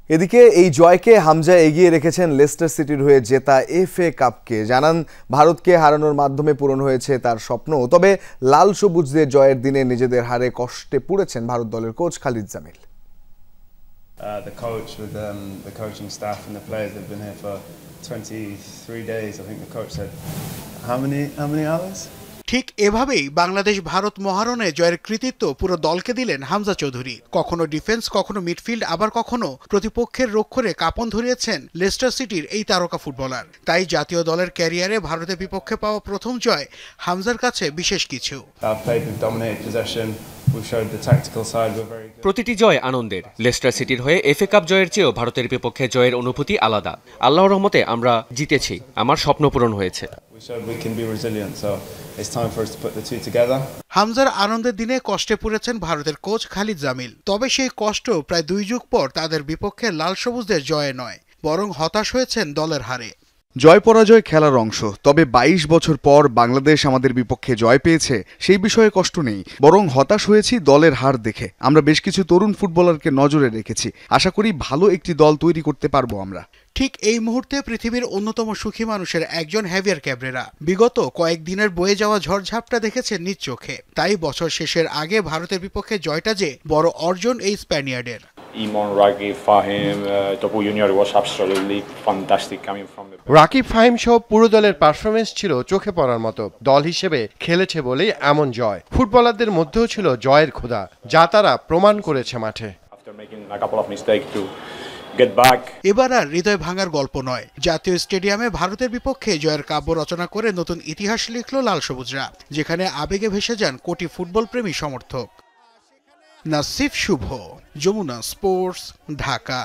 এদিকে এই জয়কে হামজা এগিয়ে রেখেছেন লেস্টার সিটির হয়ে জেতা এফএ কাপকে। জানান ভারতকে হারানোর মাধ্যমে পূরণ হয়েছে তার স্বপ্ন। তবে লাল সবুজদের জয়ের দিনে নিজেদের হারে কষ্টে পুড়েছেন ভারত দলের coach Khalid Jamil. The coach with the coaching staff and the players, they've been here for 23 days. I think the coach said how many hours? ঠিক এভাবেই বাংলাদেশ ভারত মহারণে জয়ের কৃতিত্ব পুরো দলকে দিলেন হামজা চৌধুরী। কখনো ডিফেন্স, কখনো মিডফিল্ড, আবার কখনো প্রতিপক্ষের রক্ষরে কাঁপন ধরিয়েছেন লেস্টার সিটির এই তারকা ফুটবলার। তাই জাতীয় দলের ক্যারিয়ারে ভারতের বিপক্ষে পাওয়া প্রথম জয় হামজার কাছে বিশেষ কিছু। প্রতিটি জয় আনন্দের। লেস্টার সিটির হয়ে এফএ কাপ জয়ের চেয়েও ভারতের বিপক্ষে জয়ের অনুভূতি আলাদা। আল্লাহর রহমতে আমরা জিতেছি, আমার স্বপ্ন পূরণ হয়েছে। হামজার আনন্দের দিনে কষ্টে পড়েছেন ভারতের কোচ খালিদ জামিল। তবে সেই কষ্ট প্রায় 2 যুগ পর তাদের বিপক্ষে লাল সবুজদের জয়ে নয়, বরং হতাশ হয়েছেন দলের হারে। জয় পরাজয় খেলার অংশ, তবে 22 বছর পর বাংলাদেশ আমাদের বিপক্ষে জয় পেয়েছে সেই বিষয়ে কষ্ট নেই, বরং হতাশ হয়েছি দলের হার দেখে। আমরা বেশ কিছু তরুণ ফুটবলারকে নজরে রেখেছি, আশা করি ভালো একটি দল তৈরি করতে পারবো আমরা। ঠিক এই মুহূর্তে পৃথিবীর অন্যতম সুখী মানুষের একজন হেভিয়ার ক্যাব্রেরা বিগত কয়েকদিনের বয়ে যাওয়া ঝড়ঝাপটা দেখেছেন নিজ চোখে। তাই বছর শেষের আগে ভারতের বিপক্ষে জয়টা যে বড় অর্জন এই স্প্যানিয়ার্ডের। রাকিব ফাহিম সহ পুরো দলের পারফরমেন্স ছিল চোখে পড়ার মতো। দল হিসেবে খেলেছে বলেই এমন জয়। ফুটবলারদের মধ্যেও ছিল জয়ের ক্ষুধা, যা তারা প্রমাণ করেছে মাঠে। এবার আর হৃদয় ভাঙার গল্প নয়। জাতীয় স্টেডিয়ামে ভারতের বিপক্ষে জয়ের কাব্য রচনা করে নতুন ইতিহাস লিখল লাল সবুজরা, যেখানে আবেগে ভেসে যান কোটি ফুটবল প্রেমী সমর্থক। নাসিফ শুভ, যমুনা স্পোর্টস, ঢাকা।